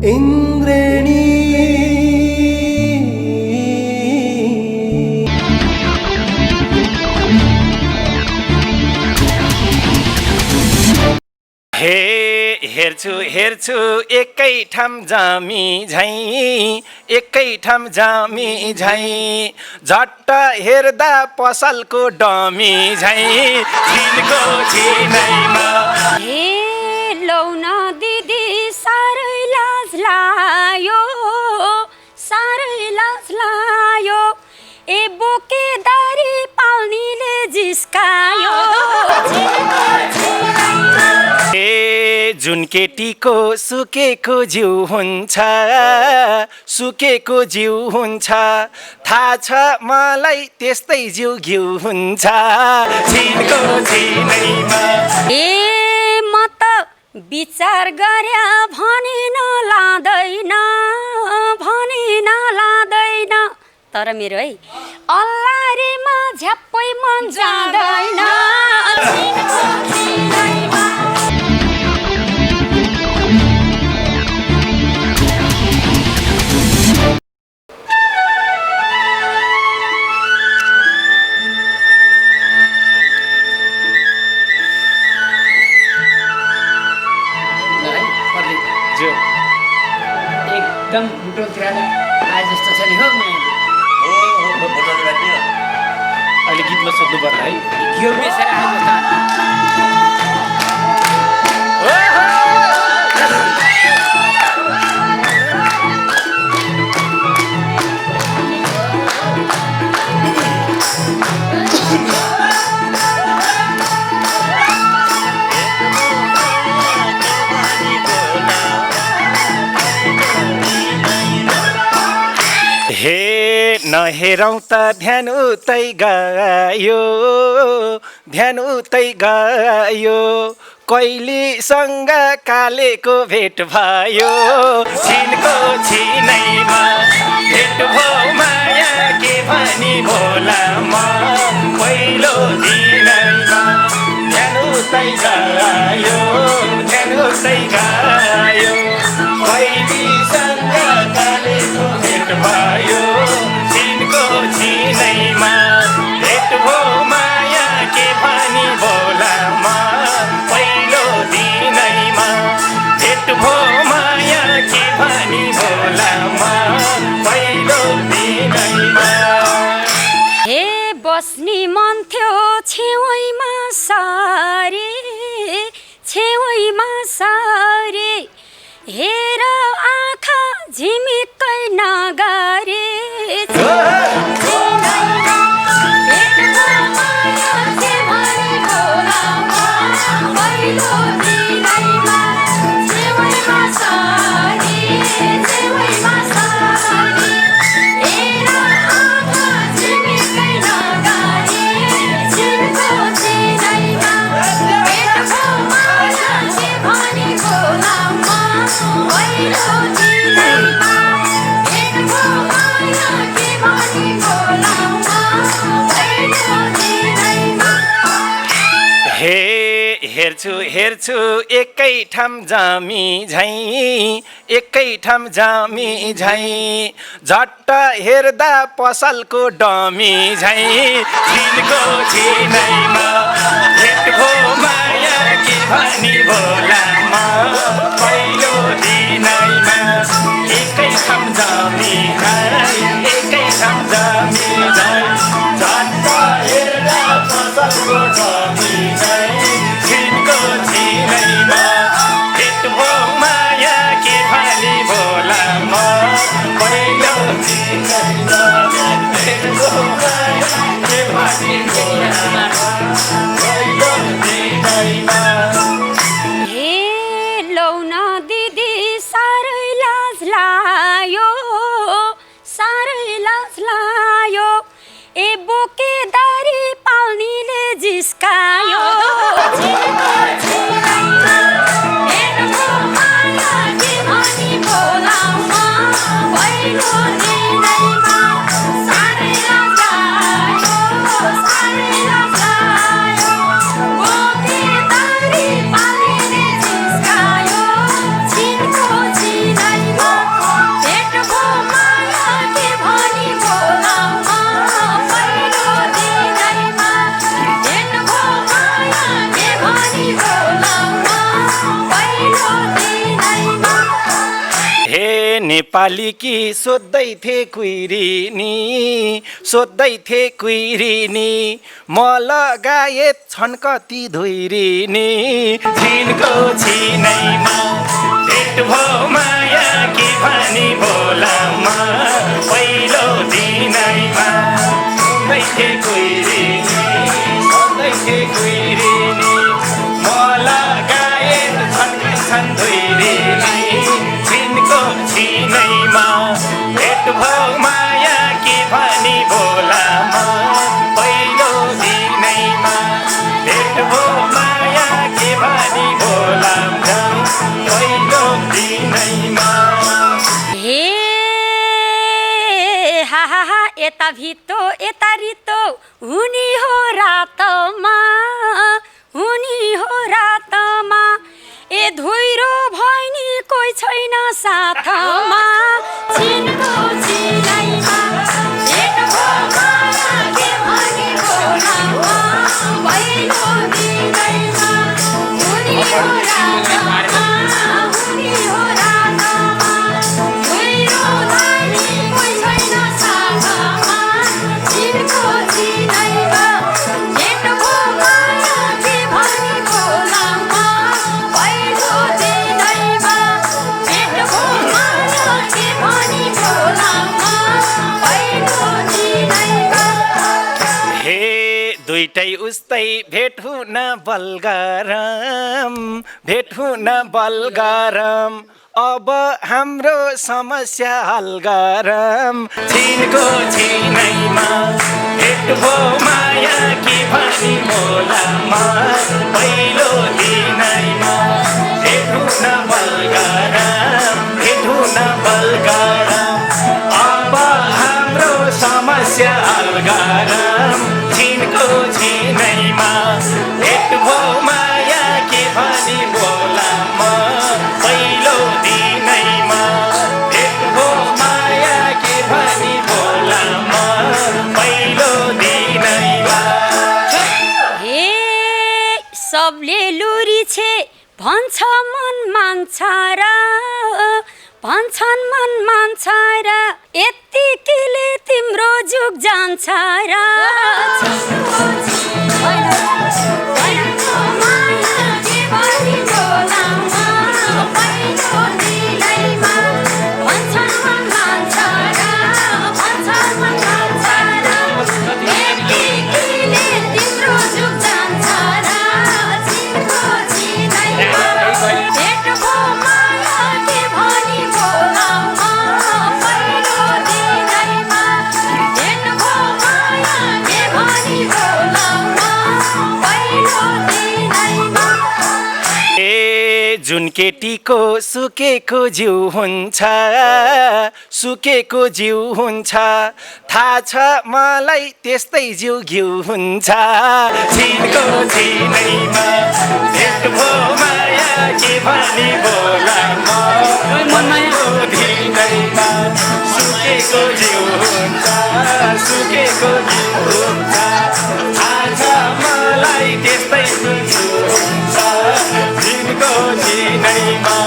इंद्रेणी हे हेर्छु हेर्छु एकै ठाम जामी झैँ एकै ठाम जामी झैँ झट्ट हेर्दा पसलको डमी झैँ छिनको छिनैमा। हे लौ न दिदी साह्रै लाज लायो साह्रै लाज लायो ए बोकेदारी पाल्नीले जिस्कायो। ए जुन केटीको सुकेको जिउ हुन्छ सुकेको जिउ हुन्छ थाहा छ मलाई त्यस्तै जिउ घिउ हुन्छ छिनको छिनैमा। ए म त विचार गर्या भनिन लाँदैन भनिन लाँदैन तर मेरो है अल्लारेमा झ्याप्पै मन जाँदैन। एकदम बुटोलतिर आज जस्तो छ नि हो अहिले गीतमा सोध्नु पर्ला है घिउ बेचेर आएको हे नहेरौँ त ध्यान उतै गयो ध्यान उतै गयो कैलीसँग कालेको भेट भयो छिनको छिनैमा भेट भो माया के भनी भोलामा पहिलो दिनैमा ध्यान उतै गयो ध्यान उतै गयो कैलीसँग कालेको भेट भयो छिनको छिनैमा भेट भो माया के भनी भोलामा पहिलो दिनैमा भेट भो माया के भनी भोलामा पहिलो दिनैमा। हे बस्नी मन थियो छेउमा सारे छेउमा सारे हेर आँखा झिमिक्कै नगरे हेर्छु हेर्छु एकै ठाम जामी झैँ एकै ठाम जामी झैँ झट्ट हेर्दा पसलको डमी झैँ छिनको छिनैमा भेट भो माया के भनी भोलामा पहिलो दिनैमा एकै ठाम जामी झैँ एकै ठाम जामी झैँ झट्ट हेर्दा पसलको डमी झैँ छिनको छिनैमा भेट भो माया के भनी भोलामा पहिलो दिनैमा भेट भो माया के भनी भोलामा पहिलो दिनैमा। हे लौ न नेपाली कि सोध्दै थिए कुइरिनी सोध्दै थिए कुइरिनी म लगाए छन् कति धुइरिनी छिनको छिनैमा भेट भो माया कि भनी बोलामा पहिलो दिनैमा सोध्दै थिए कुइरिनी सोध्दै थिए कुइरिनी म लगाए छन् धुइरिनी छिनको छिनैमा भेट भो माया कि भनी बोलामा पहिलो दिनैमा भेट भो माया कि भनी बोलामा पहिलो दिनैमा हे हा हा हा यता भित्तो यता रित्तो हुने हो रातमा हुने हो रातमा ए धुइरो भैनी कोही छैन साथमा छिनको छिनैमा भेट भो माया के भनी बोलामा पहिलो दिनैमा हुने हो रातमा हुने हो रातमा धुइरो भैनी कोही छैन साथमा छिनको छिनैमा भेट भो माया के भनी बोलामा पहिलो दिनैमा भेट भो माया के भनी बोलामा पहिलो दिनैमा हे दुईटै उस्तै भेट हुन बलगरम भेट हुन बलगरम अब हाम्रो समस्या हल गरम छिनको छिनैमा भेट भो माया कि भनी बोलामा पहिलो दिनैमा भेट हुन बलगरम भेट हुन बलगरम अब हाम्रो समस्या हल गरम छिनको छिनैमा भेट भो माया कि भनी बोलामा पहिलो दिनैमा भेट भो माया कि भनी बोलामा पहिलो दिनैमा हे सबले लुरी छे भन्छ मन मान्छ र भन्छन् मन मान्छ र यत्तिकैले तिम्रो जुग जान्छ र छिनको छिनैमा माया के भनी बोलामा पहिलो दिनैमा भन्छन् मन मान्छ र भन्छन् मन मान्छ र यत्तिकैले तिम्रो जुग जान्छ र छिनको छिनैमा भेट भो माया के भनी बोलामा पहिलो दिनैमा भेट भो माया के भनी बोलामा पहिलो दिनैमा ए जुन केटीको सुकेको जिउ हुन्छ सुकेको जिउ हुन्छ थाहा छ मलाई त्यस्तै जिउ घिउ हुन्छ छिनको छिनैमा भेट भो माया के भनी बोलामा पहिलो दिनैमा सुकेको जिउ हुन्छ सुकेको जिउ हुन्छ थाहा छ मलाई त्यस्तै जिउ हुन्छ छिनको छिनैमा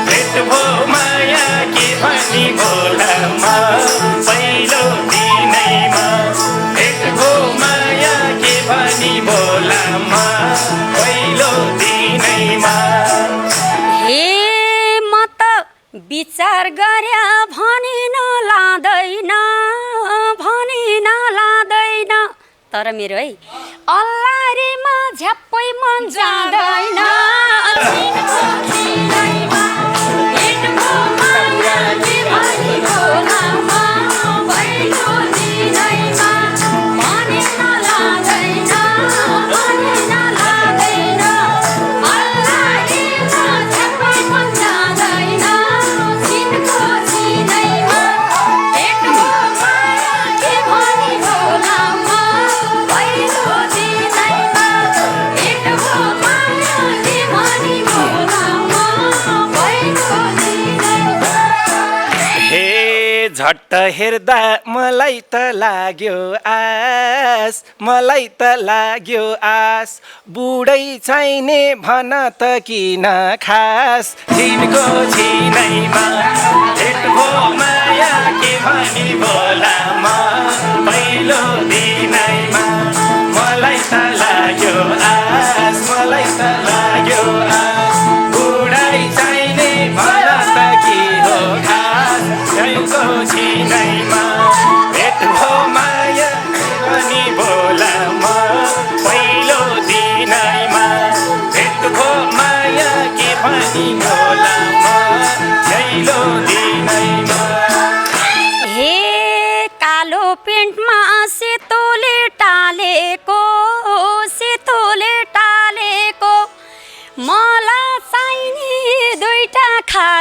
भेट भो माया के भनी बोलामा पहिलो दिनैमा भेट भो माया के भनी बोलामा पहिलो दिनैमा हे म त विचार गर्या भने नलाँदैन तर मेरो है अल्लारेमा झ्याप्पै मन जाँदैन छिनको छिनैमा भेट भो माया के भनी बोलामा पहिलो दिनैमा भने नलाँदैन अल्लारेमा झ्याप्पै मन जाँदैन छिनको छिनैमा भेट भो माया के भनी बोलामा पहिलो दिनैमा भेट भो माया के भनी बोलामा पहिलो दिनैमा हे झट्ट हेर्दा मलाई त लाग्यो आस मलाई त लाग्यो आस बुढै चाहिने भन त किन खास छिनको छिनैमा भेट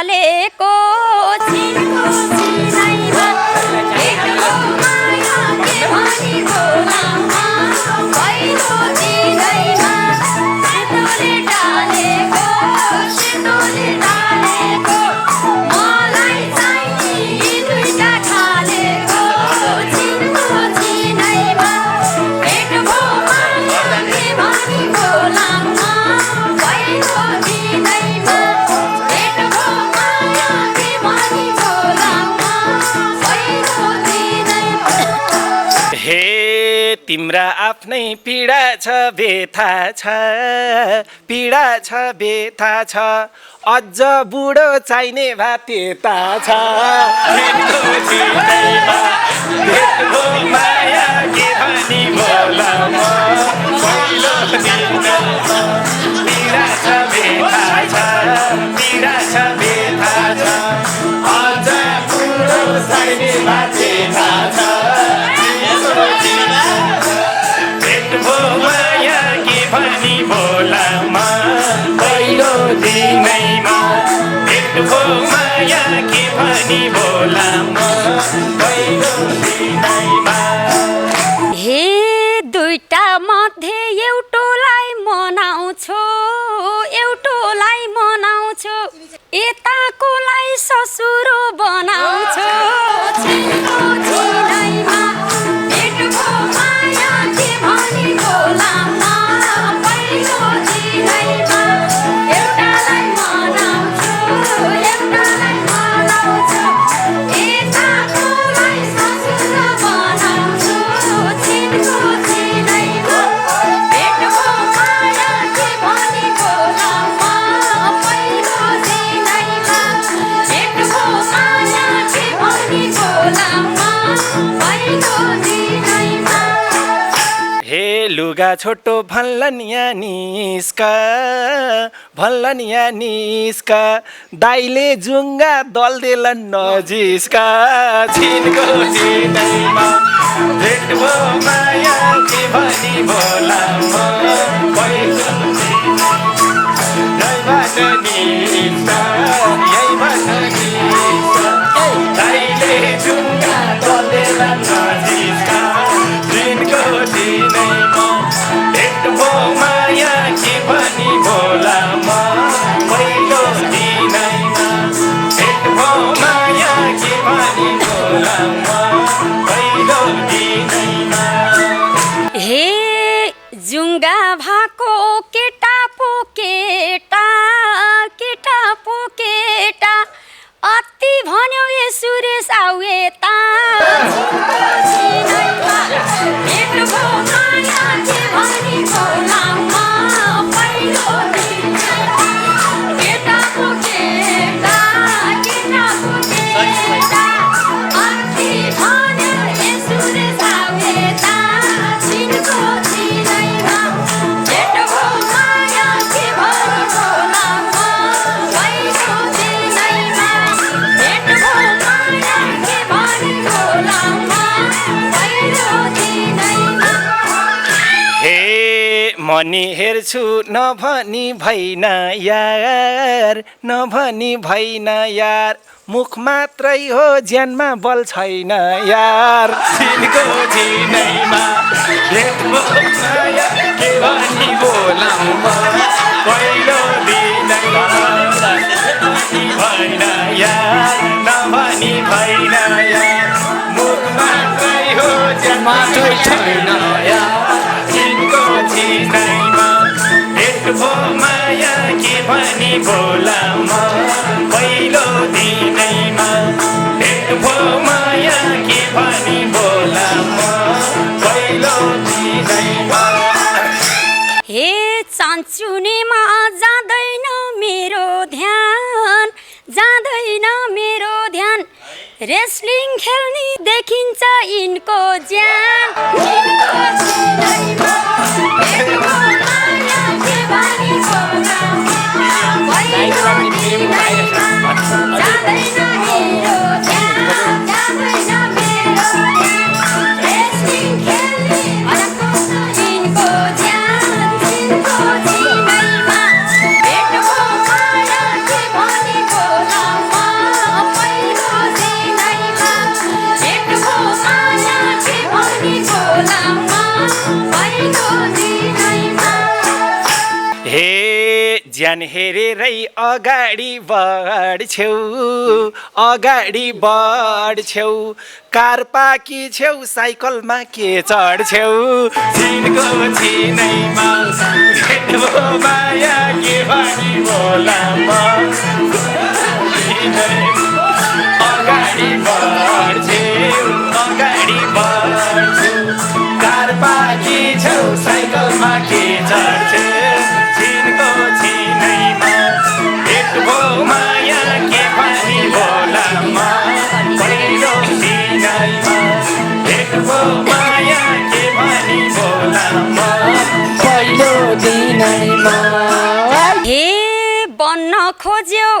ढालेको छिनको छिनैमा भेट भो माया के भनी बोलाउमा पहिलो दिनैमा सेतोले ढालेको मलाई चाहिने यी दुईटा खालेको छिनको छिनैमा भेट भो माया के भनी बोलाउमा पहिलो दिनैमा भेट भो माया के भनी बोलाउमा पहिलो दिनैमा हे तिम्रा आफ्नै पीडा छ व्यथा छ पीडा छ व्यथा छ अझ बुढो चाहिने भा त्यता छ भेटको छिनैमा भेट भो माया के भनी बोलाउमा पहिलो दिनैमा पीडा छ व्यथा छ पीडा छ व्यथा छ अझ बुढो चाहिने भा त्यता छ भेट भो माया के भनी बोलाउमा पहिलो दिनैमा भेट भो माया के भनी बोलाउमा पहिलो दिनैमा हे दुईटा मध्ये एउटोलाई मनाउँछु यताकोलाई ससुरो बनाउँछु छिनको छिनैमा भेट भो माया के भनी बोलाउमा पहिलो दिनैमा एउटालाई मनाउँछु यताकोलाई ससुरो बनाउँछु छिनको छिनैमा भेट भो माया के भनी बोलाउमा पहिलो दिनैमा भेट भो माया के भनी बोलाउमा पहिलो दिनैमा हे लुगा छोटो भल्लन या निस्का दाइले जुङ्गा दल्देलन नजिस्का छिनको छिनैमा भेट भो माया के भनी बोलाउमा पहिलो यहीबाट निस्का दाइले जुङ्गा दल्देलन नजिस्का छिनको छिनैमा भेट भो माया के भनी बोलाउमा पहिलो दिनैमा भेट भो माया के भनी बोलाउमा पहिलो दिनैमा हे जुङ्गा भएको केटा पो केटा अति भन्यो ए सुरेश आउ यता छिनैमा भेट भो माया के भनी बोलाउमा पहिलो दिनैमा केटा पो केटा अति भन्यो ए सुरेश आउ यता छिनको छिनैमा भेट भो माया के भनी बोलाउमा पहिलो दिनैमा भेट भो माया के भनी बोलाउमा पहिलो दिनैमा हे मनी हेर्छु नभनी भइन यार मुख मात्रै हो ज्यानमा बल छैन यार छिनको छिनैमा भेट भो माया के भनी बोलाउमा पहिलो दिनैमा भइन यार नभनी भइन यार मुख मात्रै हो ज्यानमा बल छैन यार छिनको छिनैमा भेट भो माया के भनी बोलाउमा पहिलो दिनैमा भेट भो माया के भनी बोलाउमा पहिलो दिनैमा हे चान्चुनेमा जाँदैन मेरो ध्यान रेस्लिङ खेल्ने देखिन्छ यिनको ज्यान छिनको छिनैमा भेट भो माया के भनी बोलाउमा पहिलो दिनैमा जाँदैन मेरो ध्यान रेस्लिङ खेल्ने यिनको ज्यान छिनको छिनैमा भेट भो माया के भनी बोलाउमा ज्यान हेरेरै अगाडि बढ्छौ कार पाकी छेउ साइकलमा के चढ्छौ छिनको छिनैमा भेट्यो माया के भनी बोला म अगाडि बढ्छु कार पाकी छेउ साइकलमा के चढ्छौ छिनको छिनैमा भेट्यो माया के भनी बोला म पहिलो दिनैमा भेट्यो माया के भनी बोला म पहिलो दिनैमा हे बन्न खोज्यौ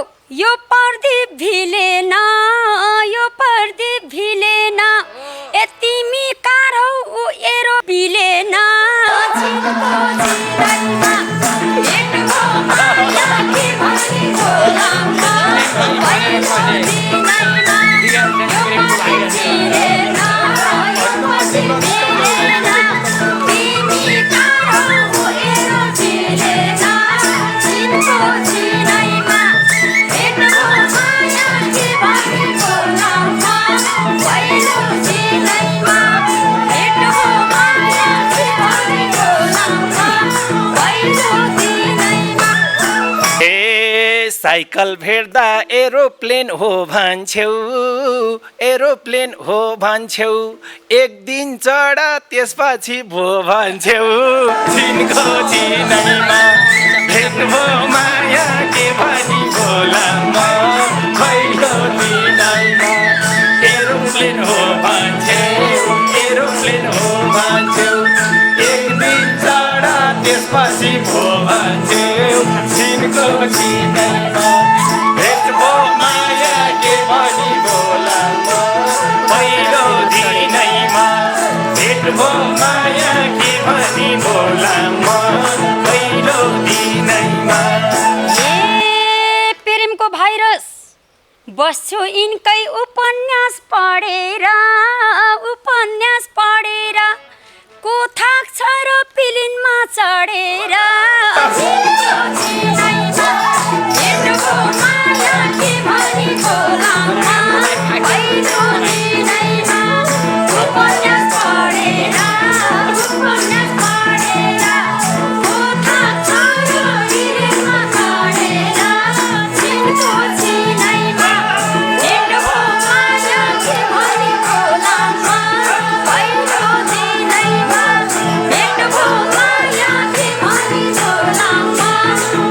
यो प्रदीप भिलेन ए तिमी कार हौ उ एरो बिलेन छिनको छिनैमा भेट्यो माया के भनी बोला म पहिलो दिनैमा यो प्रदीप भिलेन तिमी कार हौ उ एरो बिलेन छिनको छिनैमा भेट्यो माया के भनी बोला म पहिलो दिनैमा भेट्यो माया के भनी बोला म पहिलो दिनैमा ए साइकल भेट्दा एरोप्लेन हो भन्छौ एक दिन चढ त्यसपछि भो भन्छौ छिनको छिनैमा भेट्यो माया के भनी बोला म पहिलो दिनैमा एरोप्लेन हो भन्छौ एक दिन चढ त्यसपछि भो भन्छौ छिनको छिनैमा भेट्यो माया के भनी बोला म पहिलो दिनैमा भेट्यो माया के भनी बोला म पहिलो दिनैमा ए प्रेमको भाइरस बस्छु यिनकै उपन्यास पढेर को थाक्छ र पिलिनमा चढेर छिनको छिनैमा भेट्यो माया के भनी बोला म पहिलो दिनैमा उपन्यास पढेर को थाक्छ र पिलिनमा चढेर छिनको छिनैमा भेट्यो माया के भनी बोला म पहिलो दिनैमा भेट्यो माया के भनी बोला म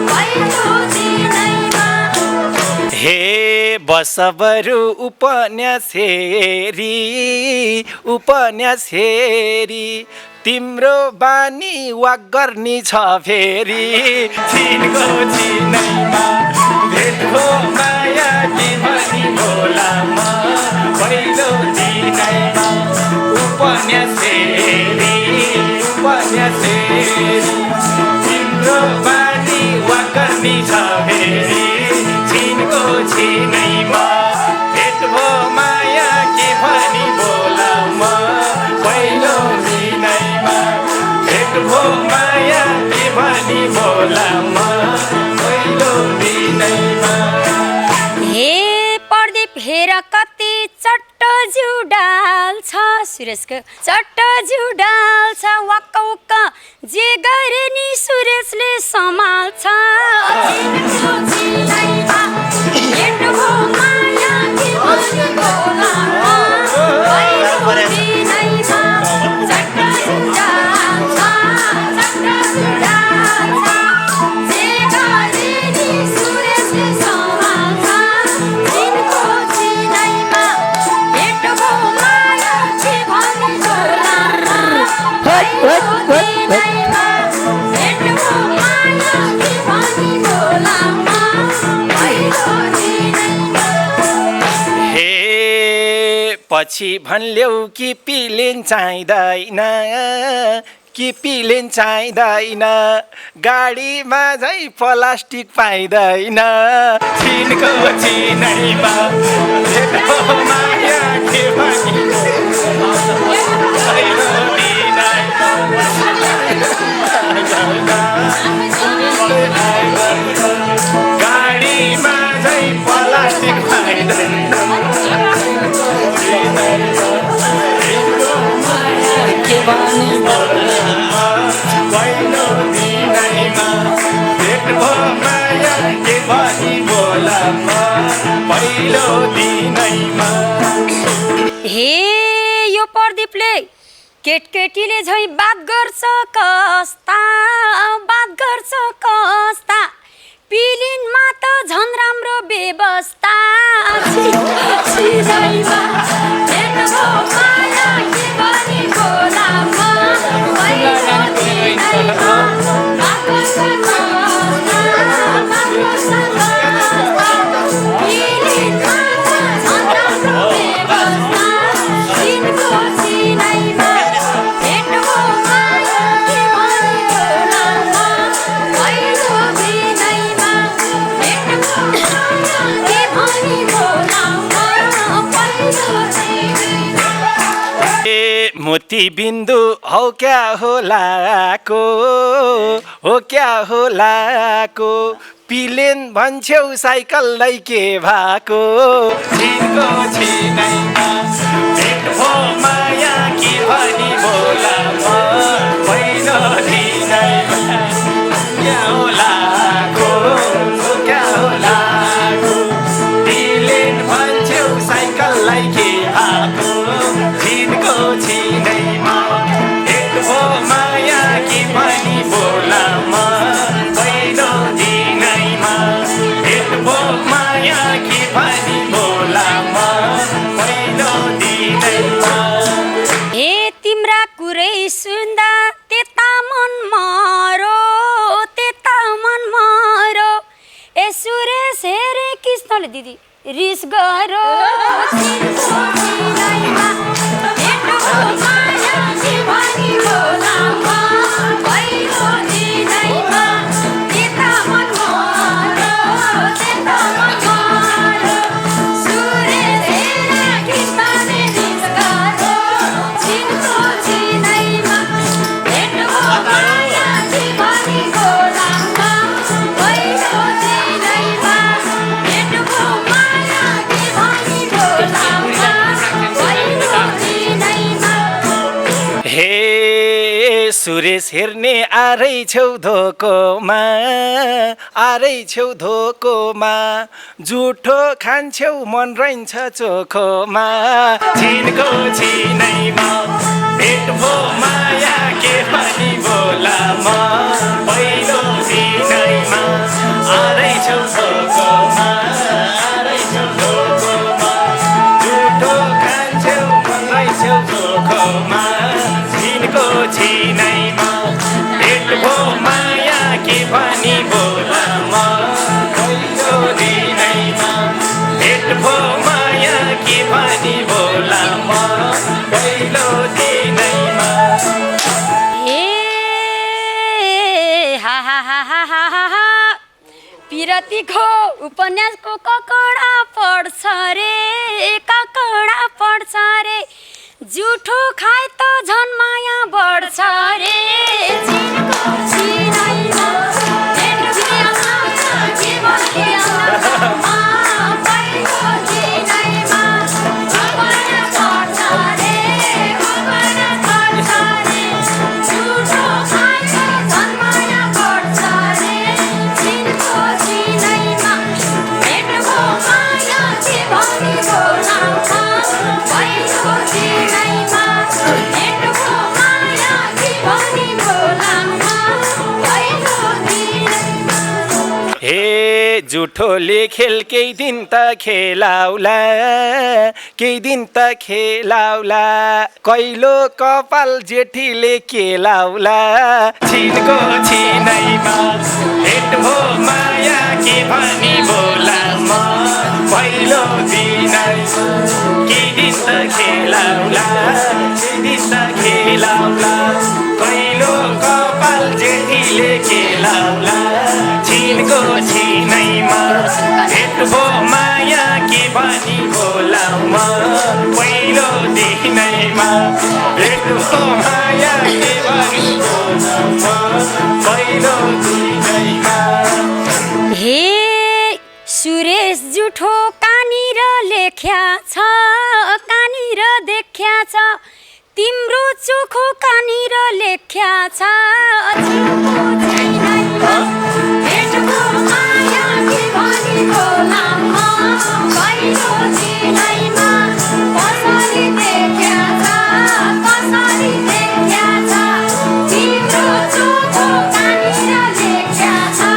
पहिलो दिनैमा हे बसबरु उपन्यास हेरी तिम्रो बानी वाक गर्ने छ फेरि छिनको छिनैमा भेट्यो माया के भनी बोला म पहिलो दिनैमा उपन्यास हेरी तिम्रो बानी वाक गर्ने छ फेरि छिनको छिनैमा भेट्यो माया के भनी बोला म पहिलो दिनैमा भेट्यो माया के भनी बोला म पहिलो दिनैमा हे प्रदीप हेर कति चट्ट जुडाल छ सुरेशको चट्ट जुडाल छ वाक्क उक्क जे गरे नि सुरेशले सम्हाल्छ छिनको छिनैमा भेट्यो माया के भनी बोला म पहिलो दिनैमा चट्ट जुडाल छ जे गरे नि सुरेशले सम्हाल्छ छिनको छिनैमा भेट्यो माया के भनी बोला म पहिलो दिनैमा भेट्यो माया के भनी बोला म पहिलो दिनैमा हे पछि भन्ल्यौ कि पिलेन चाहिँदैन गाडीमा झै प्लास्टिक पाइँदैन छिनको छिनैमा भेट्यो माया के भनी पहिलो दिनैमा के भने पहिलो दिनैमा भेट भो माया के भनी बोलामा पहिलो दिनैमा। हे यो प्रदीपले केटकेटीले झै बात गर्छ कस्ता पिलिनमा त झन् राम्रो व्यवस्था छिनैमा भेट भो माया के भनी बोलामा पहिलो दिनैमा बात गर्छ पिलिनमा त झन् राम्रो व्यवस्था छिनको छिनैमा भेट भो माया के भनी बोलामा पहिलो दिनैमा भेट भो माया के भनी बोलामा पहिलो दिनैमा। ए मोती बिन्दु हौ क्या होलाको हो क्या होलाको पिलेन भन्छौ साइकललाई के भएको छिनको छिनैमा भेट भो माया के भनी बोलामा पहिलो दिनैमा क्या होलाको हो क्या होलाको पिलेन भन्छौ साइकललाई के भएको छिनको छिनैमा भेट भो माया के भनी बोलामा पहिलो दिनैमा भेट भो माया के भनी बोलामा पहिलो दिनैमा। हे तिम्रा कुरै सुन्दा त्यता मन मरो ए सुरेश हेरे कृष्णले दिदी रिस गरो छिनको छिनैमा भेट भो माया के भनी बोलामा पहिलो दिनैमा त्यता मन मरो सुरेश हेरे कृष्णले रिस गरो छिनको छिनैमा भेट भो माया के भनी बोलामा पहिलो दिनैमा भेट भो माया के भनी बोलामा पहिलो दिनैमा। हे सुरेश हेर्ने आरै छौ धोकोमा जुठो खान्छौ मन रहन्छ चोखोमा छिनको छिनैमा भेट भो माया के भनी बोलामा पहिलो दिनैमा आरै छौ धोकोमा जुठो खान्छौ मन रहन्छौ चोखोमा छिनको छिनैमा भेट भो माया के भनी बोलामा पहिलो दिनैमा भेट भो माया के भनी बोलामा पहिलो दिनैमा। पिरतीको उपन्यासको ककडा पढ्छ रे जुठो खाए त झन् माया बढ्छ रे छिनको छिनैमा भेट भो माया के भनी बोलामा पहिलो दिनैमा ककडा पढ्छ रे जुठो खाए त झन् माया बढ्छ रे छिनको छिनैमा भेट भो माया के भनी बोलामा पहिलो दिनैमा भेट भो माया के भनी बोलामा पहिलो दिनैमा। हे जुठोले खेल केही दिन त खेलाउला कैलो कपाल जेठीले केलाउला छिनको छिनैमा भेट भो माया के भनी बोलामा पहिलो दिनैमा केही दिन त खेलाउला कैलो कपाल जेठीले केलाउला छिनको छिनैमा भेट भो माया के भनी बोलामा पहिलो दिनैमा भेट भो माया के भनी बोलामा पहिलो दिनैमा। हे सुरेश जुठो कहाँनिर लेख्या छ कहाँनिर देख्या छ तिम्रो चोखो कहाँनिर लेख्या छ चिनको छैनैमा भेटको माया के भनी बोलामा पहिलो दिनैमा कसरी देख्या छ कसरी देख्या छ तिम्रो चोखो कहाँनिर लेख्या छ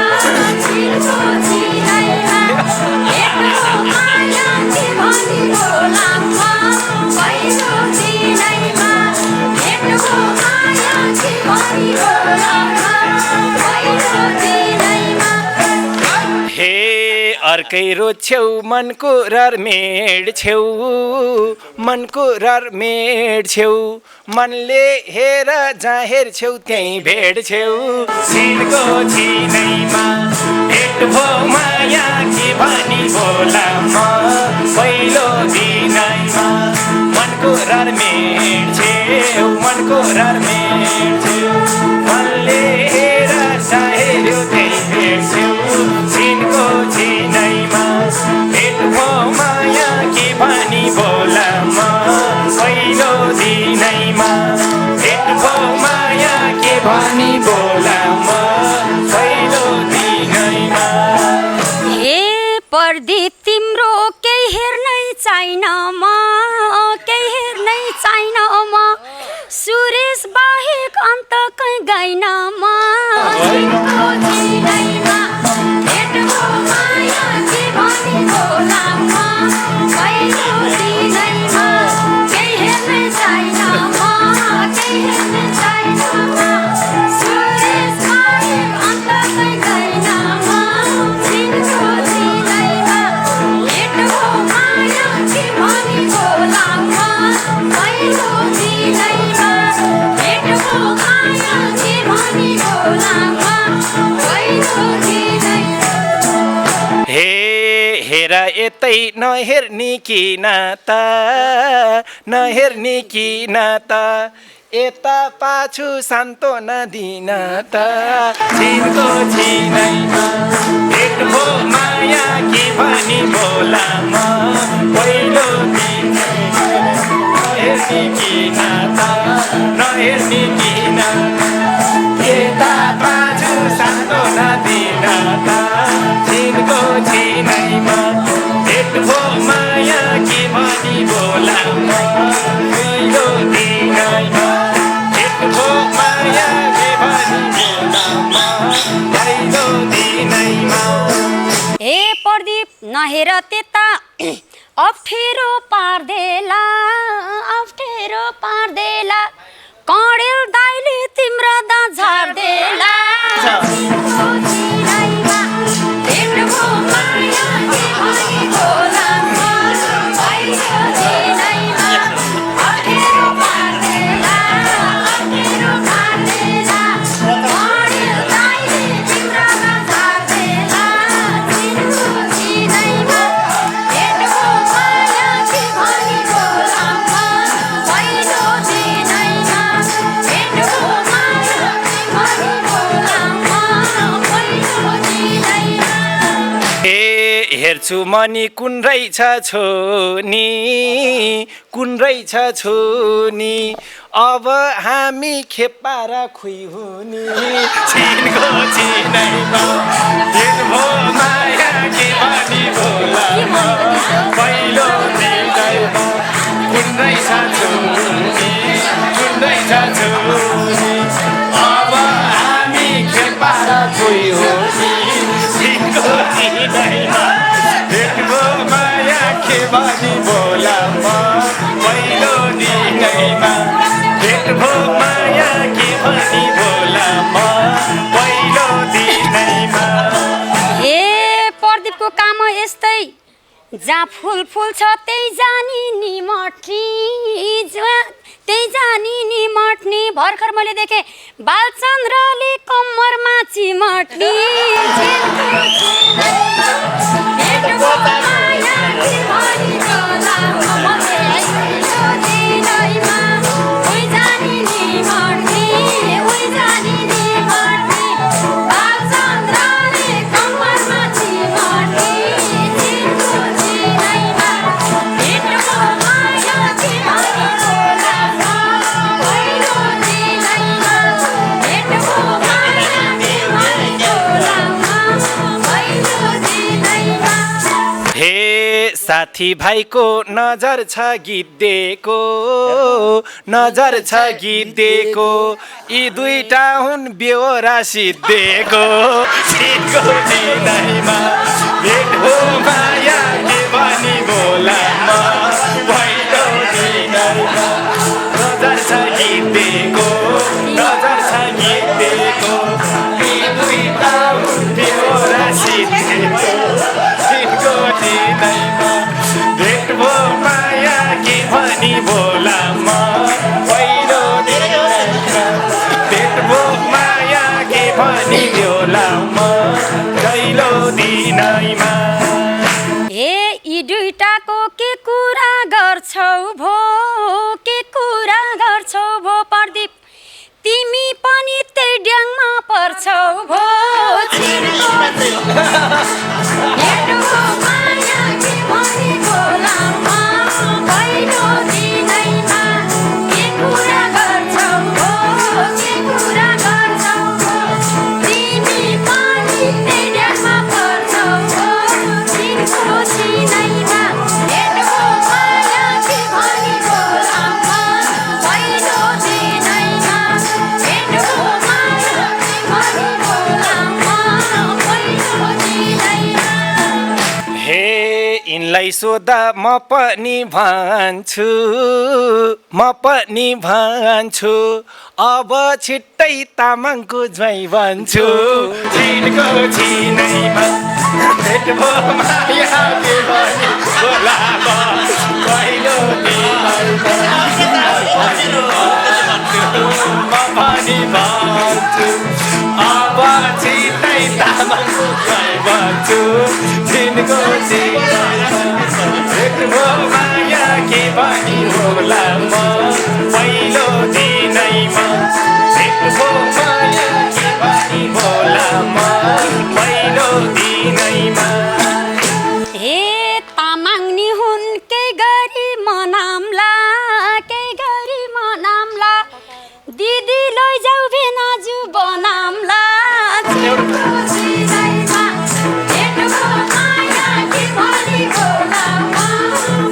चिनको छैनैमा भेटको माया के भनी बोलामा पहिलो दिनैमा भेटको माया के भनी बोलामा पहिलो दिनैमा हे अर्कै रोज छेउ मनको ररमेड छेउ मनको ररमेड छेउ मनले हेर जहाँ हेर्छेउ त्यहीँ भेट छेउ छिनको छिनैमा भेट भो माया के भनी बोला म पहिलो दिनैमा मनको ररमेड छेउ मनको ररमेड छेउ मनले हेर जहाँ हेर्यो त्यहीँ भेट छेउ छिनको छिनैमा भेट भो माया के भनी बोला म पहिलो दिनैमा भेट भो माया के भनी बोला म पहिलो दिनैमा हे प्रदीप तिम्रो केही हेर्नै छैन म केही हेर्नै छैन म सुरेश बाहेक अन्त कहीँ गइन म चिनको छिनैमा भेट भो माया के भनी बोला म पहिलो दिनैमा केही हेर्नै छैन म केही हेर्नै छैन म सुरेश बाहेक अन्त कहीँ गइन म चिनको छिनैमा भेट भो माया के भनी बोला म पहिलो दिनैमा भेट भो माया के भनी बोला म पहिलो दिनैमा हे हेर यतै नहेर्ने किन त नहेर्ने किन त यता पाछु सान्त्वना दिन त छिनको छिनैमा भेट भो माया के भनी बोला म पहिलो दिनैमा नहेर्ने किन त नहेर्ने किन यता पाछु सान्त्वना दिन त छिनको छिनैमा भेट भो माया के भनी बोला म पहिलो दिनैमा भेट भो माया के भनी बोला म पहिलो दिनैमा हे प्रदीप नहेर त्यता अप्ठ्यारो पार्देला कडेल दाइले तिम्रो दाँत झार्देला चिनको छिनैमा भेट भो माया के भनी बोला म पहिलो दिनैमा अप्ठ्यारो पार्देला कडेल दाइले तिम्रो दाँत झार्देला चिनको छिनैमा भेट भो माया के भनी बोला म पहिलो दिनैमा भेट भो माया के भनी बोला म पहिलो दिनैमा हे हेर्छु मनी कुन रहेछ छोनी कुन रहेछ छोनी अब हामी खेपा र खुइ हुनी छिनको छिनैमा भेट भो माया के भनी बोला म पहिलो दिनैमा कुन रहेछ छोनी कुन रहेछ छोनी अब हामी खेपा र खुइ हुनी छिनको छिनैमा भेट भो माया के भनी बोला म पहिलो दिनैमा भेट भो माया के भनी बोला म पहिलो दिनैमा हे प्रदीपको काम यस्तै जहाँ फुल फुल्छ त्यही जानी नि मट्नी त्यही जानी नि मट्नी भर्खर मैले देखेँ बालचन्द्रले कम्मरमा चिमट्नी भेट भो माया के भनी बोला म पहिलो दिनैमा उही जानी नि मट्नी उही जानी नि मट्नी बालचन्द्रले कम्मरमा चिमट्नी साथी भाइको नजर छ गीत दिएको नजर छ गीत दिएको यी दुईटा हुन् बेहोरा सिद्धिएको चिनको दिनैमा भेट हो माया के भनी बोला म पहिलो दिनैमा नजर छ गीत दिएको नजर छ गीत दिएको यी दुईटा हुन् बेहोरा सिद्धिएको चिनको दिनैमा भेट भो माया के भनी बोला म पहिलो दिनैमा भेट भो माया के भनी बोला म पहिलो दिनैमा ए यी दुईटाको के कुरा गर्छौ भो के कुरा गर्छौ भो प्रदीप तिमी पनि त्यही ड्याङमा पर्छौ भो चिनको भेटको माया के भनी बोला म पहिलो दिनैमा के कुरा गर्छौ भो के कुरा गर्छौ भो तिमी पनि त्यही ड्याङमा पर्छौ भो चिनको दिनैमा भेटको माया के भनी बोला म पहिलो दिनैमा भेटको माया के भनी बोला म पहिलो दिनैमा हे यिनलाई सोधा म पनि भन्छु अब छिट्टै तामाङको ज्वाइँ भन्छु चिनको चिनैमा भेट भो माया के भनी बोला म पहिलो म पनि भन्छु अब छिट्टै तामाङको ज्वाइँ भन्छु चिनको चिनैमा भेट भो माया के भनी बोला म पहिलो दिनैमा भेट भो माया के भनी बोला म पहिलो दिनैमा हे तामाङ नि हुन् केही गरी मनाम्ला दिदी लैजाऊ भेनाजु बनाम्ला चिनको दिनैमा भेटको माया के भनी बोला म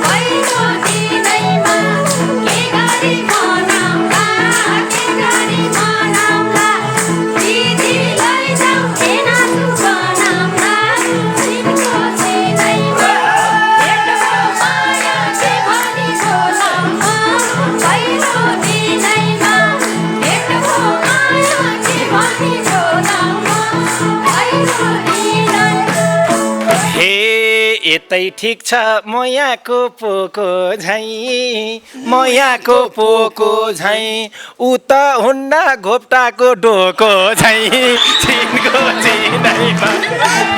पहिलो दिनैमा के गरी मनाम्ला दिदी लैजाऊ भेनाजु बनाम्ला चिनको दिनैमा भेटको माया के भनी बोला म पहिलो दिनैमा भेटको माया के भनी बोला म पहिलो दिनैमा हे यतै ठिक छ मयाको पोको झैँ उता हुन्न घोप्टाको डोको झैँ चिनको चिनैमा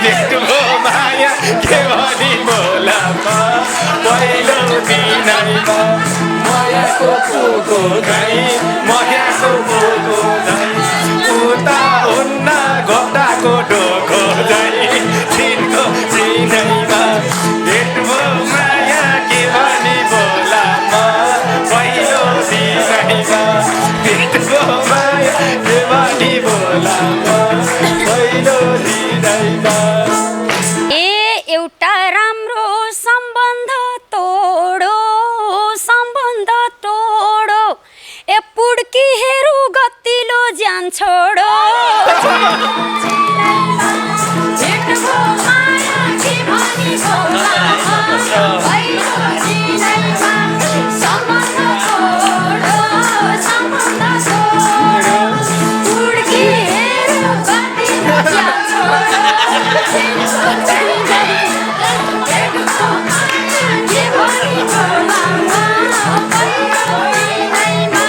भेट भो माया के भनी बोला म पहिलो दिनैमा मयाको पोको झैँ उता हुन्न घोप्टाको डोको झैँ चिनको चिनैमा भेट भो माया के भनी बोला म पहिलो दिनैमा भेट भो माया के भनी बोला म पहिलो दिनैमा ए एउटा राम्रो सम्बन्ध तोडो ए पुड्की हेरु गतिलो ज्यान छोडो भेटको माया के भनी बोला म पहिलो दिनैमा सम्बन्ध तोडो पुड्की हेरु गतिलो ज्यान छोडो भेटको माया के भनी बोला म पहिलो दिनैमा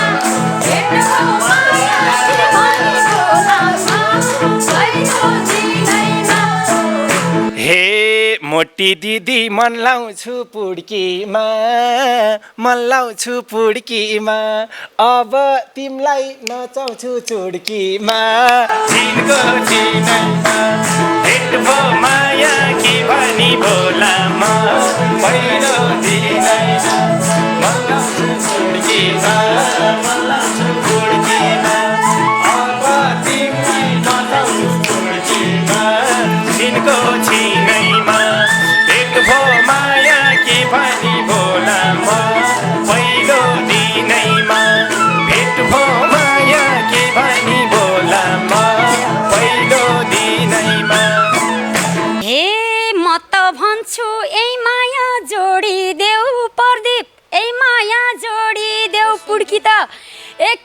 भेटको माया के भनी बोला म पहिलो दिनैमा हे मोटी दिदी मन लाउँछु पुड्कीमा अब तिमलाई नचाउँछु चुड्कीमा चिनको चिनैमा भेट भो माया के भनी बोला म पहिलो दिनैमा मन लाउँछु पुड्कीमा अब तिमलाई नचाउँछु चुड्कीमा चिनको चिनैमा भेट भो माया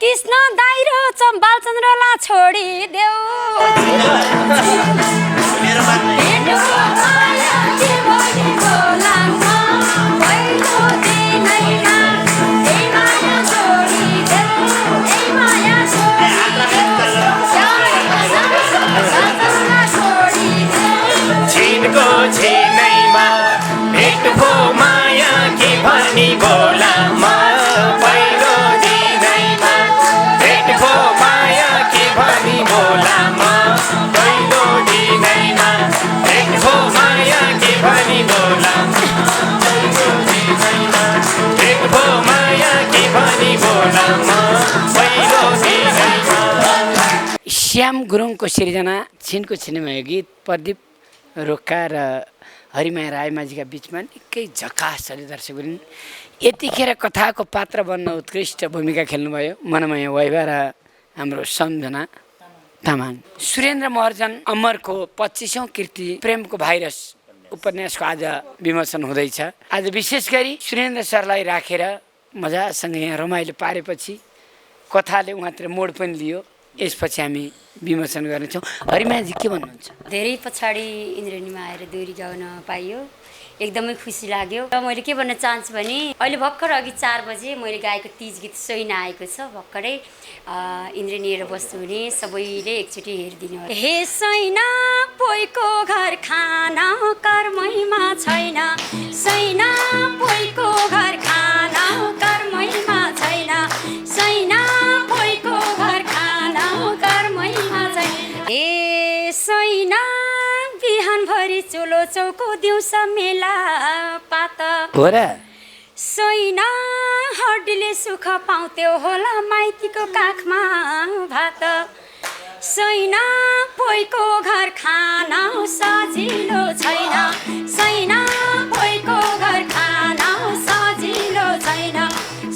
कृष्ण दाइ र बालचन्द्रलाई छोडिदेऊ भेट हो माया के भनेको लामो पहिलो दिनैमा ए माया छोडिदेऊ ए माया छिनको छिनैमा भेट भो माया के भनी बोलामा पहिलो दिनैमा भेट भो माया के भनी बोलामा पहिलो दिनैमा भेट भो माया के भनी बोलामा पहिलो दिनैमा भेट भो माया के भनी बोलामा पहिलो दिनैमा। श्याम गुरुङको सिर्जना छिनको छिनेमा यो गीत प्रदीप रोका र हरिमाया रायमाझीका बिचमा निकै झकास चल्यो दर्शकवृन्द। यतिखेर कथाको पात्र बन्न उत्कृष्ट भूमिका खेल्नुभयो मनमाया वाइवा र हाम्रो सम्झना तामाङ। सुरेन्द्र महर्जन अमरको 25औं कृति प्रेमको भाइरस उपन्यासको आज विमोचन हुँदैछ। आज विशेष गरी सुरेन्द्र सरलाई राखेर मजासँग यहाँ रमाइलो पारेपछि कथाले उहाँतिर मोड पनि लियो। यसपछि हामी विमोचन गर्नेछौँ। हरिमायाजी के भन्नुहुन्छ? धेरै पछाडि इन्द्रेणीमा आएर दोहोरी गाउन पाइयो, एकदमै खुसी लाग्यो। र मैले के भन्न चाहन्छु भने अहिले भर्खर अघि 4 बजे मैले गाएको तीज गीत सैना आएको छ। भर्खरै इन्द्रेणी हेरेर बस्नुहुने सबैले एकचोटि हेरिदिनु। हे सैना पोइको घर खाना कर्मैमा छैन, सैना पोइको घर खाना कर्मैमा छैन, सैना पोइको घर खाना कर्मैमा छैन। हे सैना बिहानभरि चुलो चौको दिउँसो मेला पात हो र सैना हड्डीले सुख पाउँथ्यो होला माइतीको काखमा भात, सैना पोइको घर खाना सजिलो छैन, सैना पोइको घर खाना सजिलो छैन,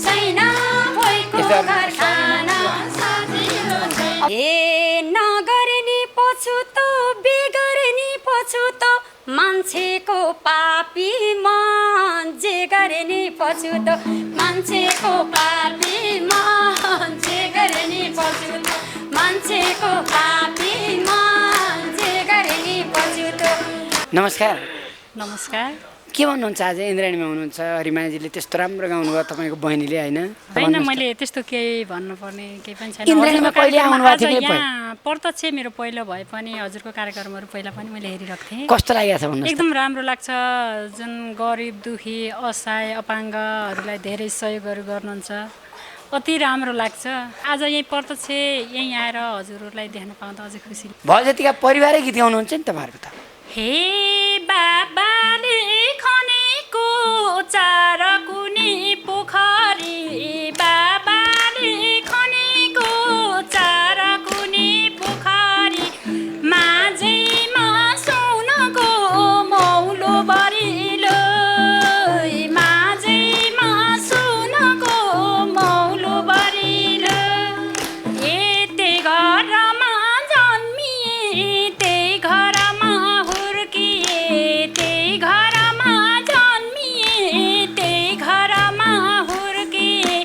सैना पोइको घर खाना सजिलो छैन। हे नगर्ने पछुतो बेगर्ने पछुतो मान्छेको पापी मन, जे गर्ने पछुतो मान्छेको पापी मन, जे गर्ने पछुतो मान्छेको पापी मन, जे गर्ने पछुतो। नमस्कार। नमस्कार। के भन्नुहुन्छ? आज इन्द्राणीमा हुनुहुन्छ, हरिमायाजीले त्यस्तो राम्रो गाउनुभयो तपाईँको बहिनीले होइन? होइन, मैले त्यस्तो केही भन्नुपर्ने केही पनि छैन। इन्द्राणीमा कहिले आउनुभएको थियो? यहाँ प्रत्यक्ष मेरो पहिलो भए पनि हजुरको कार्यक्रमहरू पहिला पनि मैले हेरिरहेको थिएँ। कस्तो लागेको छ भन्नुहोस्? एकदम राम्रो लाग्छ। जुन गरिब दुखी असहाय अपाङ्गहरूलाई धेरै सहयोगहरू गर्नुहुन्छ, अति राम्रो लाग्छ। आज यहीँ प्रत्यक्ष यहीँ आएर हजुरहरूलाई देख्न पाउँदा अझै खुसी। भयो जतिका परिवारै गीत गाउनुहुन्छ नि तपाईँहरूको त। हे बाबाले खनेको चार कुने पोखरी, बाबाले खनेको चार कुने पोखरी, माझैमा सुनको मौलो बरिलो, माझैमा सुनको मौलो बरिलो। यतै घरमा जन्मिए त्यही घरमा हुर्किए, त्यही घरमा जन्मिए त्यही घरमा हुर्किए,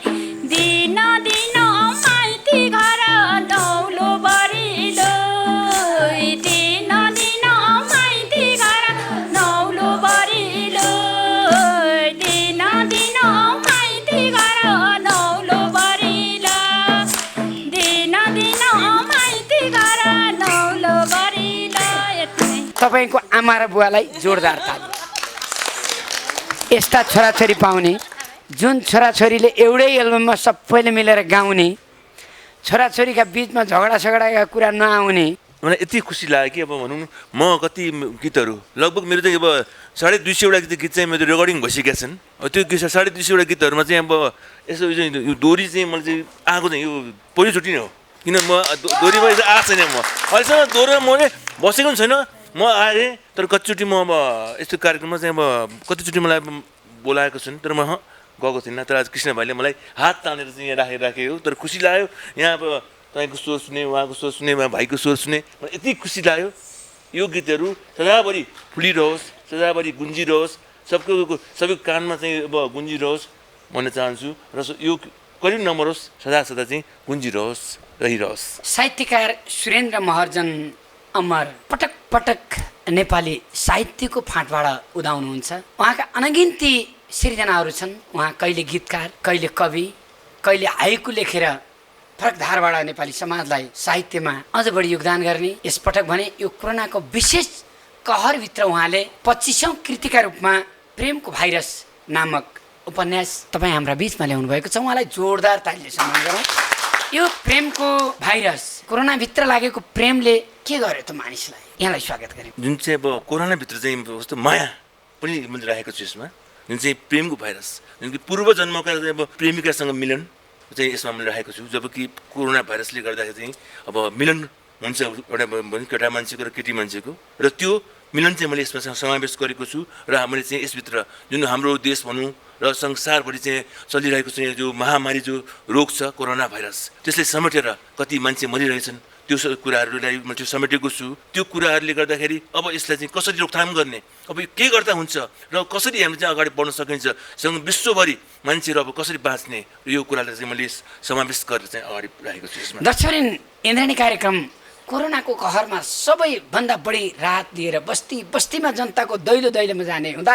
दिन दिन माइती घर दौलो बरिलो, दिन दिन माइती घर दौलो बरिलो, दिन दिन माइती घर दौलो बरिलो, दिन दिन माइती घर दौलो बरिलो। तपाईँको आमा र बुवालाई जोरदार ताली। यस्ता छोराछोरी पाउने, जुन छोराछोरीले एउटै एल्बममा सबैले मिलेर गाउने, छोराछोरीका बिचमा झगडाका कुरा नआउने। मलाई यति खुसी लाग्यो कि अब भनौँ म कति गीतहरू लगभग मेरो चाहिँ अब 250 गीत चाहिँ मेरो रेकर्डिङ भइसकेका छन्। त्यो 250 गीतहरूमा चाहिँ अब यसो यो दोहोरी चाहिँ मैले चाहिँ आएको चाहिँ यो पहिलोचोटि नै हो। किन म दोहोरीमा आएको छैन, म अहिलेसम्म दोहोरीमा मैले बसेको पनि छैन। म आएँ तर कतिचोटि म अब यस्तो कार्यक्रममा चाहिँ अब कतिचोटि मलाई बोलाएको छन्, तर म गएको थिइनँ। तर आज कृष्ण भाइले मलाई हात तानेर चाहिँ यहाँ राखेको हो। तर खुसी लाग्यो यहाँ अब तपाईँको स्वर सुने, उहाँको स्वर सुने, उहाँ भाइको स्वर सुने, मलाई यति खुसी लाग्यो। यो गीतहरू सदाभरि फुलिरहोस्, सदाभरि गुन्जिरहोस्, सबैको कानमा चाहिँ अब गुन्जिरहोस् भन्न चाहन्छु। र यो कहिले नमरोस्, सदा सदा चाहिँ गुन्जिरहोस्, रहिरहोस्। साहित्यकार सुरेन्द्र महर्जन अमर पटक पटक नेपाली साहित्यको फाँटबाट उदाउनुहुन्छ। उहाँका अनगिन्ती सिर्जनाहरू छन्। उहाँ कहिले गीतकार, कहिले कवि, कहिले हाइकु लेखेर फरक धारबाट नेपाली समाजलाई साहित्यमा अझ बढी योगदान गर्ने। यसपटक भने यो कोरोनाको विशेष कहरभित्र उहाँले 25औं कृतिका रूपमा प्रेमको भाइरस नामक उपन्यास तपाईँ हाम्रा बिचमा ल्याउनु भएको छ। उहाँलाई जोरदार तालीले सम्मान गरौँ। यो प्रेमको भाइरस, कोरोनाभित्र लागेको प्रेमले के गर्यो त मानिसलाई? यहाँलाई स्वागत गरेँ। जुन चाहिँ अब कोरोनाभित्र चाहिँ कस्तो माया पनि मैले राखेको छु यसमा, जुन चाहिँ प्रेमको भाइरस, जुन कि पूर्व जन्मका अब प्रेमिकासँग मिलन चाहिँ यसमा मैले राखेको छु। जब कि कोरोना भाइरसले गर्दाखेरि चाहिँ अब मिलन हुन्छ एउटा केटा मान्छेको र केटी मान्छेको, र त्यो मिलन चाहिँ मैले यसमा समावेश गरेको छु। र मैले चाहिँ यसभित्र जुन हाम्रो देश भनौँ र संसारभरि चाहिँ चलिरहेको चाहिँ जो महामारी जो रोग छ कोरोना भाइरस, त्यसले समेटेर कति मान्छे मरिरहेछन्, त्यो कुराहरूलाई मैले समेटेको छु। त्यो कुराहरूले गर्दाखेरि अब यसलाई चाहिँ कसरी रोकथाम गर्ने, अब के गर्दा हुन्छ र कसरी हामीले चाहिँ अगाडि बढ्न सकिन्छ, सँग विश्वभरि मान्छेहरू अब कसरी बाँच्ने, यो कुरालाई चाहिँ मैले समावेश गरेर चाहिँ अगाडि राखेको छु यसमा। दक्षिण इन्द्रेणी कार्यक्रम कोरोनाको कहरमा सबैभन्दा बढी राहत दिएर बस्ती बस्तीमा जनताको दैलो दैलोमा जाने हुँदा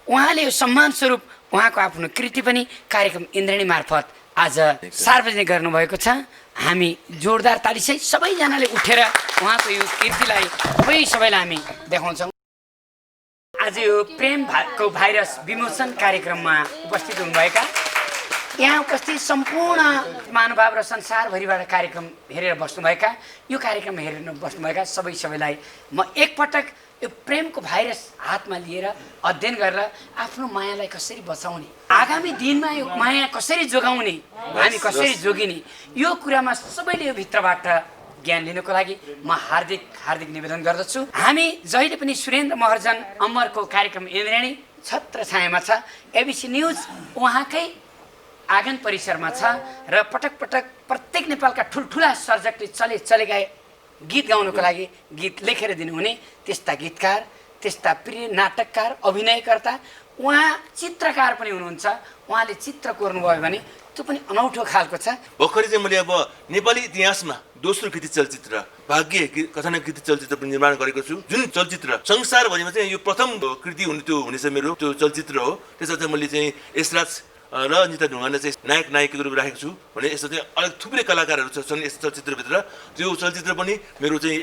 उहाँले यो सम्मान स्वरूप उहाँको आफ्नो कृति पनि कार्यक्रम इन्द्रेणी मार्फत आज सार्वजनिक गर्नुभएको छ। हामी जोरदार तालीसहित सबैजनाले उठेर उहाँको यो कृतिलाई सबैलाई हामी देखाउँछौँ। आज यो प्रेमको भाइरस विमोचन कार्यक्रममा उपस्थित हुनुभएका यहाँ उपस्थित सम्पूर्ण महानुभाव र संसारभरिबाट कार्यक्रम हेरेर बस्नुभएका, यो कार्यक्रम हेरेर बस्नुभएका सबैलाई म एकपटक यो प्रेमको भाइरस हातमा लिएर अध्ययन गरेर आफ्नो मायालाई कसरी बचाउने, आगामी दिनमा यो माया कसरी जोगाउने, हामी कसरी जोगिने, यो कुरामा सबैले यो भित्रबाट ज्ञान लिनको लागि म हार्दिक निवेदन गर्दछु। हामी जहिले पनि सुरेन्द्र महर्जन अमरको कार्यक्रम इन्द्रेणी छत्र छायामा छ, एबिसी न्युज उहाँकै आँगन परिसरमा छ र पटक पटक प्रत्येक नेपालका ठुल्ठुला सर्जकले चले गए गीत गाउनको लागि गीत लेखेर दिनुहुने त्यस्ता गीतकार, त्यस्ता प्रिय नाटककार, अभिनयकर्ता, उहाँ चित्रकार पनि हुनुहुन्छ। उहाँले चित्र कोर्नुभयो भने त्यो पनि अनौठो खालको छ। भर्खरै चाहिँ मैले अब नेपाली इतिहासमा दोस्रो कृति चलचित्र भाग्य कथानक कृति चलचित्र पनि निर्माण गरेको छु। जुन चलचित्र संसारभरिमा चाहिँ यो प्रथम कृति हुनेछ मेरो, त्यो चलचित्र हो। त्यसमा चाहिँ मैले चाहिँ यशराज र अनिता ढुङ्गाना चाहिँ नायक नायिकाको रूपमा राखेको छु भने यस्तो चाहिँ अलग थुप्रै कलाकारहरू छन् यस चलचित्रभित्र। त्यो चलचित्र पनि मेरो चाहिँ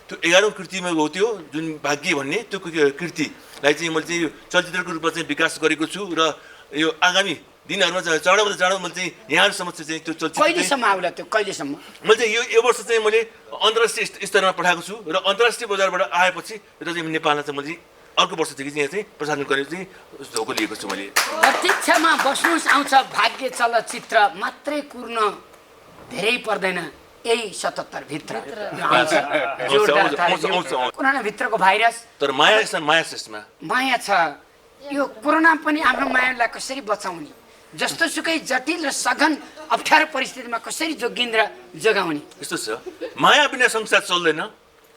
त्यो 11औं कृतिमा हो, त्यो जुन भाग्य भन्ने त्यो कृतिलाई चाहिँ मैले चाहिँ चलचित्रको रूपमा चाहिँ विकास गरेको छु। र यो आगामी दिनहरूमा चाहिँ चाँडोभन्दा चाँडो मैले चाहिँ यहाँहरू समक्ष चाहिँ त्यो चलचित्र कहिलेसम्म आउला, त्यो कहिलेसम्म? मैले चाहिँ यो वर्ष चाहिँ मैले अन्तर्राष्ट्रिय स्तरमा पठाएको छु र अन्तर्राष्ट्रिय बजारबाट आएपछि र चाहिँ नेपालमा चाहिँ मैले अर्को वर्षदेखि चाहिँ यहाँ चाहिँ प्रसारण गर्ने चाहिँ धोको लिएको छु मैले। प्रतीक्षामा बस्नुहोस्, आउँछ भाग्य चलचित्र, मात्रै कुर्न धेरै पर्दैन, यही 77 भित्र कोरोना भित्रको भाइरस। तर माया श्रेष्ठमा माया छ। यो कोरोना पनि हाम्रो मायालाई कसरी बचाउने, जस्तो सुकै जटिल र सघन अप्ठ्यारो परिस्थितिमा कसरी जोगिन र जोगाउने, यस्तो छ। माया बिना संसार चल्दैन,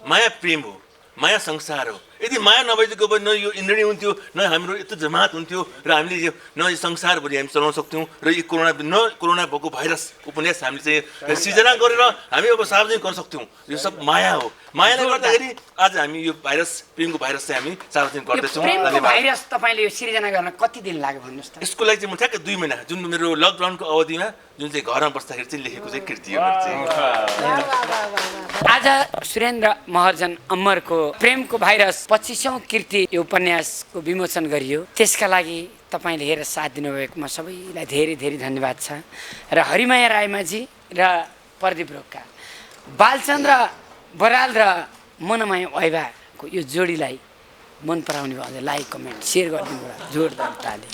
माया प्रेम हो, माया संसार हो। यदि माया नभइदिएको भए न यो इन्द्रेणी हुन्थ्यो, न हाम्रो यत्रो जमात हुन्थ्यो, र हामीले न यो संसारभरि हामी चलाउन सक्थ्यौँ। र यो कोरोना भएको भाइरस उपन्यास हामीले चाहिँ सृजना गरेर हामी अब सार्वजनिक गर्न सक्थ्यौँ। यो सब माया हो। मायाले गर्दाखेरि आज हामी यो प्रेमको भाइरस चाहिँ हामी सार्वजनिक गर्दैछौँ। प्रेमको भाइरस तपाईँले यो सृजना गर्न कति दिन लाग्यो भन्नुहोस् त? यसको लागि चाहिँ म ठ्याक्कै 2 महिना, जुन मेरो लकडाउनको अवधिमा जुन चाहिँ घरमा बस्दाखेरि चाहिँ लेखेको चाहिँ कृति हो। आज सुरेन्द्र महर्जन अमरको प्रेमको भाइरस 25औं कृति यो उपन्यासको विमोचन गरियो। त्यसका लागि तपाईँले हेरेर साथ दिनुभएकोमा सबैलाई धेरै धेरै धन्यवाद छ। र हरिमाया रायमाझी र प्रदीप रोक्का, बालचन्द्र बराल र मनमाया वाइवाको यो जोडीलाई मन पराउने भयो भने लाइक, कमेन्ट, सेयर गरिदिनु होला। जोरदार ताली।